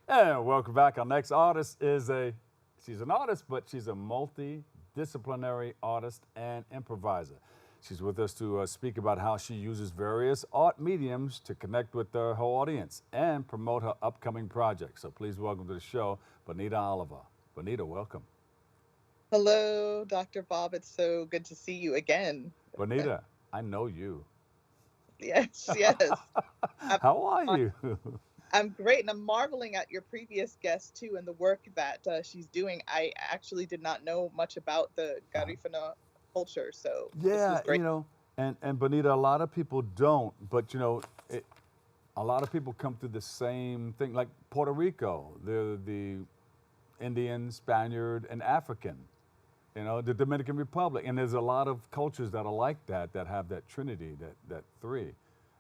And welcome back. Our next artist she's an artist, but she's a multidisciplinary artist and improviser. She's with us to speak about how she uses various art mediums to connect with her audience and promote her upcoming projects. So please welcome to the show, Bonita Oliver. Bonita, welcome. Hello, Dr. Bob. It's so good to see you again. Bonita, I know you. Yes, yes. I'm, How are on- you? I'm great, and I'm marveling at your previous guest too, and the work that she's doing. I actually did not know much about the Garifuna culture, so this was Yeah, great. and Bonita, a lot of people don't, but a lot of people come through the same thing. Like Puerto Rico, the Indian, Spaniard, and African. The Dominican Republic, and there's a lot of cultures that are like that, that have that trinity, that three.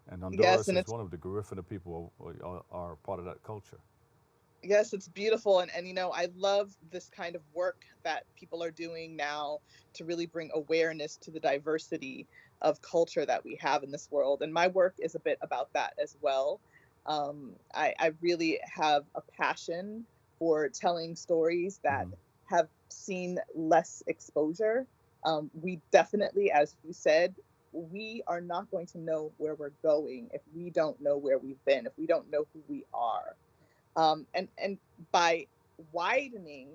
And Yes, Honduras and is it's one of the Garifuna people are part of that culture. yes, it's beautiful, and I love this kind of work that people are doing now to really bring awareness to the diversity of culture that we have in this world. And my work is a bit about that as well. I really have a passion for telling stories that Mhm. have seen less exposure. We definitely, as you said, we are not going to know where we're going if we don't know where we've been, if we don't know who we are. And by widening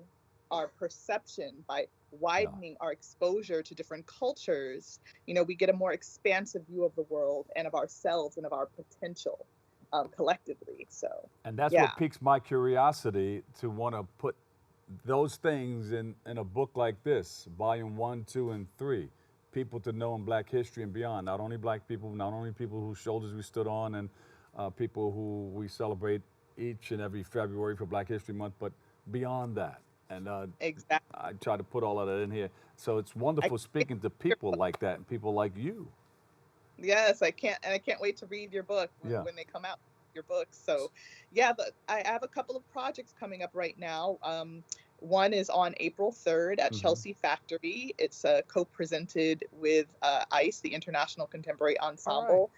our perception, by Yeah. widening our exposure to different cultures, we get a more expansive view of the world and of ourselves and of our potential collectively. So, And that's yeah. what piques my curiosity to want to put those things in a book like this, volume one, two, and three. People to know in Black history and beyond. Not only Black people, not only people whose shoulders we stood on, and people who we celebrate each and every February for Black History Month, but beyond that. And Exactly. I try to put all of that in here. So it's I wonderful can't speaking to wait people like that and people like you. Yes, I can't wait to read your book Yeah. when they come out. Your books. So, yeah, I have a couple of projects coming up right now. One is on April 3rd at Mm-hmm. Chelsea Factory. It's co-presented with ICE, the International Contemporary All right. Ensemble.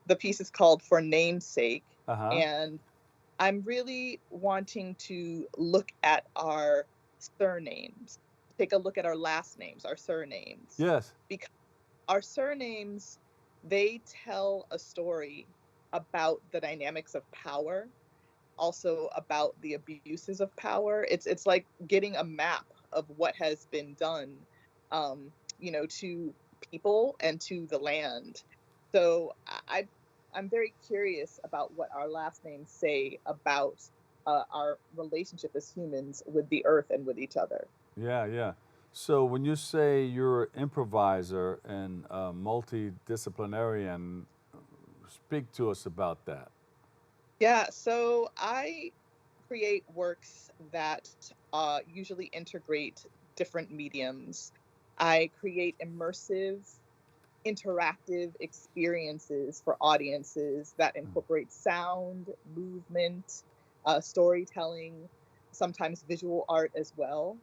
The piece is called For Namesake, Uh huh. and I'm really wanting to look at our surnames, take a look at our last names, our surnames, Yes. because our surnames, they tell a story about the dynamics of power, also about the abuses of power. It's like getting a map of what has been done, to people and to the land. So I'm very curious about what our last names say about our relationship as humans with the earth and with each other. Yeah, yeah. So when you say you're an improviser and multidisciplinarian, speak to us about that. Yeah, so I create works that usually integrate different mediums. I create immersive, interactive experiences for audiences that incorporate sound, movement, storytelling, sometimes visual art as well.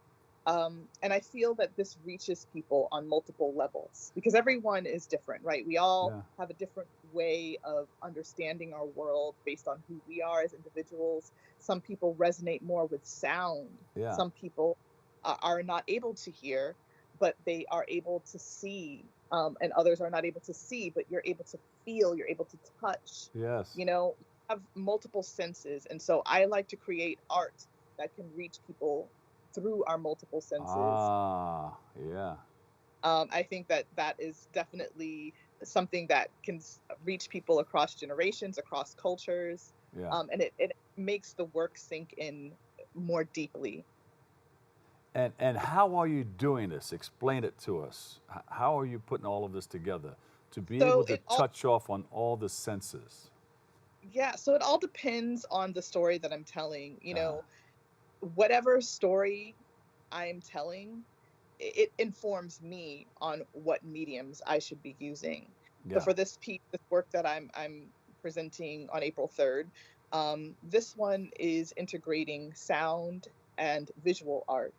And I feel that this reaches people on multiple levels because everyone is different, right? We all Yeah, have a different way of understanding our world based on who we are as individuals. Some people resonate more with sound. yeah. Some people are not able to hear, but they are able to see, and others are not able to see, but you're able to feel, you're able to touch, Yes. you have multiple senses. And so I like to create art that can reach people through our multiple senses. Ah, yeah, I think that that is definitely something that can reach people across generations, across cultures, yeah. and it makes the work sink in more deeply. And how are you doing this? Explain it to us. How are you putting all of this together to be So able to it all touch off on all the senses? Yeah, so it all depends on the story that I'm telling. Uh, Whatever story I'm telling, it informs me on what mediums I should be using. So yeah. for this piece, this work that I'm presenting on April 3rd, this one is integrating sound and visual art.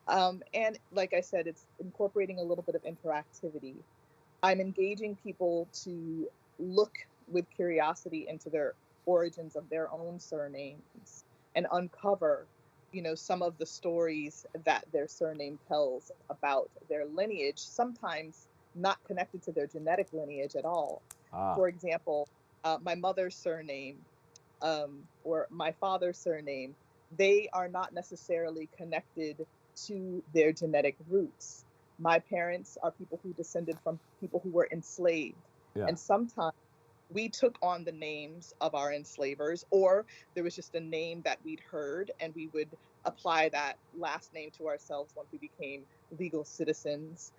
And like I said, it's incorporating a little bit of interactivity. I'm engaging people to look with curiosity into their origins of their own surnames and uncover, some of the stories that their surname tells about their lineage, sometimes not connected to their genetic lineage at all. Ah, For example, my mother's surname, or my father's surname, they are not necessarily connected to their genetic roots. My parents are people who descended from people who were enslaved. yeah, And sometimes we took on the names of our enslavers, or there was just a name that we'd heard, and we would apply that last name to ourselves once we became legal citizens.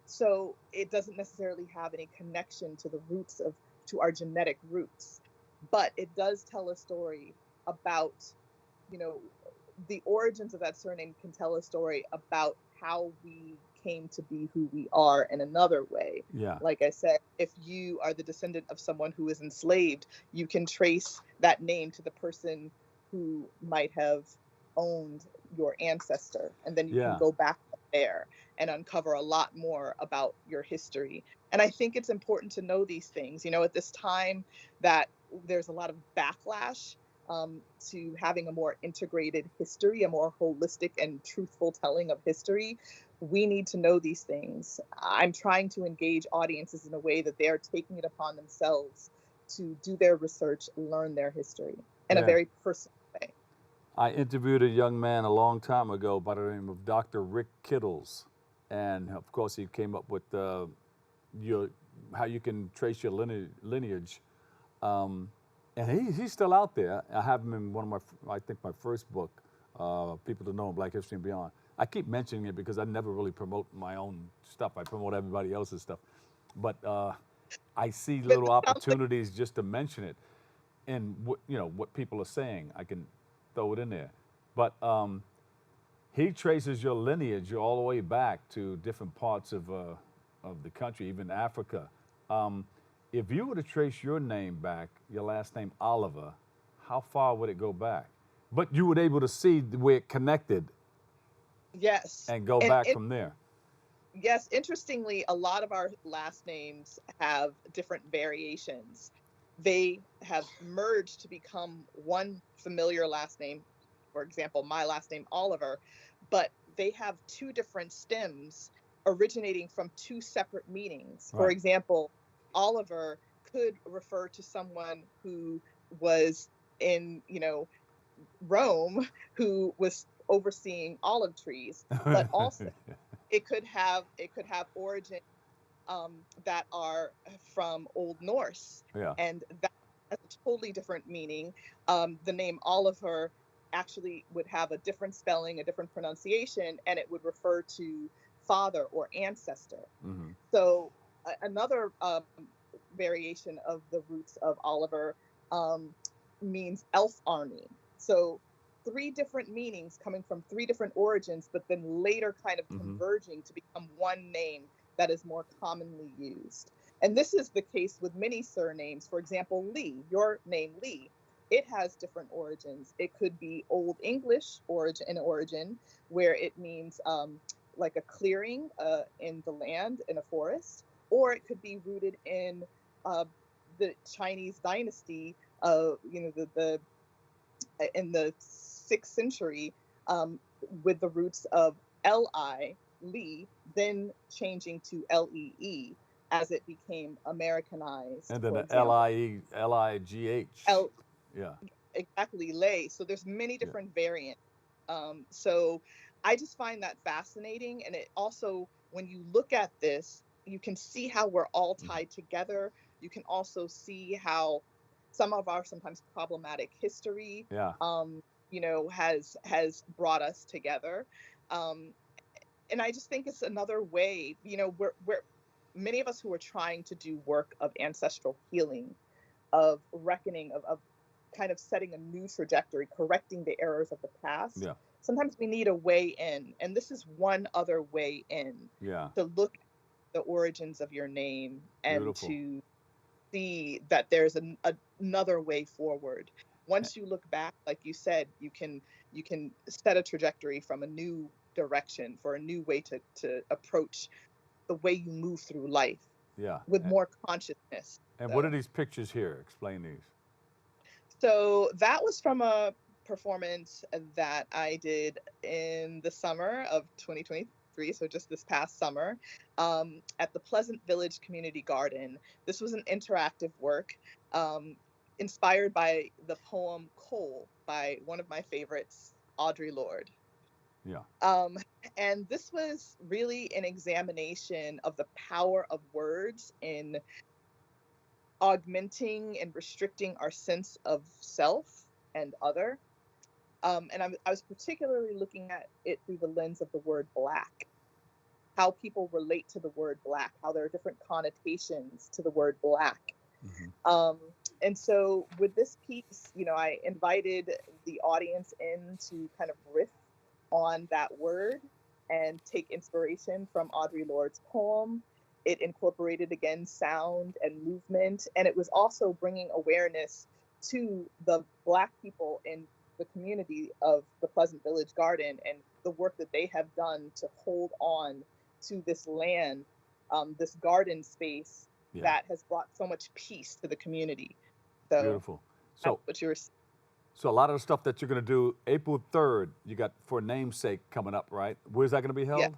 So it doesn't necessarily have any connection to the roots of to our genetic roots, but it does tell a story about, you know, the origins of that surname can tell a story about how we came to be who we are in another way. yeah, Like I said, if you are the descendant of someone who is enslaved, you can trace that name to the person who might have owned your ancestor. And then you can yeah, go back there and uncover a lot more about your history. And I think it's important to know these things, at this time that there's a lot of backlash to having a more integrated history, a more holistic and truthful telling of history. We need to know these things. I'm trying to engage audiences in a way that they are taking it upon themselves to do their research, learn their history in a yeah. very personal way. I interviewed a young man a long time ago by the name of Dr. Rick Kittles, and of course he came up with your how you can trace your lineage. Um, and he's still out there. I have him in one of I think my first book, People to Know in Black History and Beyond. I keep mentioning it because I never really promote my own stuff. I promote everybody else's stuff. But I see But little it sounds like, opportunities just to mention it and what people are saying. I can throw it in there. But he traces your lineage all the way back to different parts of the country, even Africa. Um, if you were to trace your name back, your last name Oliver, how far would it go back? But you would able to see where it connected yes. and go And back from there. yes, interestingly, a lot of our last names have different variations. They have merged to become one familiar last name. For example, my last name, Oliver, but they have two different stems originating from two separate meanings. For Right. example, Oliver could refer to someone who was in, Rome, who was overseeing olive trees, but also it could have origin that are from Old Norse, Yeah. and that has a totally different meaning. The name Oliver actually would have a different spelling, a different pronunciation, and it would refer to father or ancestor. Hmm. So another variation of the roots of Oliver um, means elf army. So three different meanings coming from three different origins, but then later kind of Hmm. converging to become one name that is more commonly used. And this is the case with many surnames. For example, Lee, your name Lee, it has different origins. It could be Old English origin, where it means like a clearing in the land in a forest, or it could be rooted in uh, the Chinese dynasty, the in the 6th century, with the roots of Li, Li, then changing to Lee as it became Americanized, And then for the example. Ligh. L, Yeah. exactly, Lay. So there's many Yeah. different variants. So I just find that fascinating. And it also, when you look at this, you can see how we're all Mhm. tied together. You can also see how some of our sometimes problematic history, Yeah. has brought us together. Um, and I just think it's another way, we're many of us who are trying to do work of ancestral healing, of reckoning, of kind of setting a new trajectory, correcting the errors of the past. Yeah. Sometimes we need a way in, and this is one other way in, Yeah. to look at the origins of your name and Beautiful. to see that there's another way forward. Once you look back, like you said, you can set a trajectory from a new direction for a new way to approach the way you move through life Yeah. with more consciousness. And what are So these pictures here? Explain these. So that was from a performance that I did in the summer of 2023, so just this past summer, at the Pleasant Village Community Garden. This was an interactive work um, inspired by the poem Coal by one of my favorites, Audre Lorde. Yeah. Um, and this was really an examination of the power of words in augmenting and restricting our sense of self and other. I was particularly looking at it through the lens of the word Black, how people relate to the word Black, how there are different connotations to the word Black. Hmm. Um, and so with this piece, I invited the audience in to kind of riff on that word and take inspiration from Audre Lorde's poem. It incorporated, again, sound and movement, and it was also bringing awareness to the Black people in the community of the Pleasant Village Garden and the work that they have done to hold on to this land, this garden space Yeah. that has brought so much peace to the community. So Beautiful. that's So, what you were. so a lot of the stuff that you're going to do, April 3rd, you got for Namesake coming up, right? Where's that going to be held? Yeah.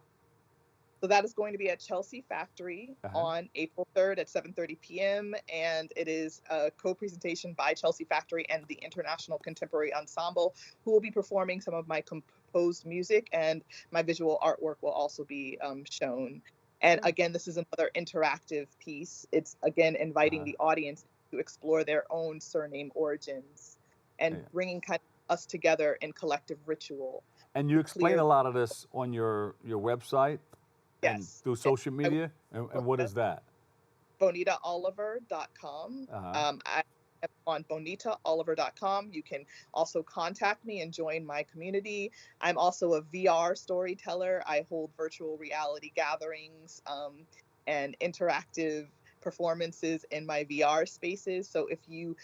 So that is going to be at Chelsea Factory on April 3rd at 7:30 p.m. And it is a co-presentation by Chelsea Factory and the International Contemporary Ensemble, who will be performing some of my composed music, and my visual artwork will also be shown. And again, this is another interactive piece. It's, again, inviting the audience to explore their own surname origins and bringing kind of us together in collective ritual. And you explain a lot of this on your website and Yes. through social media. And what is that? BonitaOliver.com. I am on BonitaOliver.com. You can also contact me and join my community. I'm also a VR storyteller. I hold virtual reality gatherings and interactive performances in my VR spaces. So if you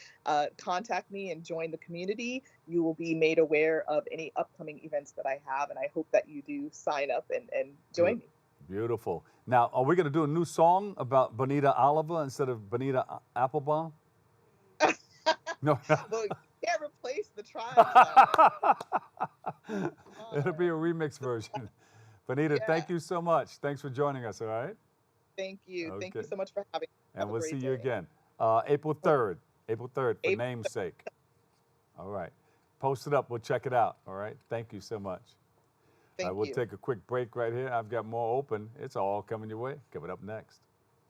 contact me and join the community, you will be made aware of any upcoming events that I have. And I hope that you do sign up and join me. Beautiful. Now, are we going to do a new song about Bonita Oliver instead of Bonita Applebaum? No. Well, you can't replace the tribe sound. It'll be a remix version. Bonita, thank you so much. Thanks for joining us, all right? Thank you. Okay. Thank you so much for having me. And we'll see you again. April 3rd. April 3rd for Namesake. All right. Post it up. We'll check it out. All right. Thank you so much. Thank We'll you. take a quick break right here. I've got more open. It's all coming your way. Coming up next.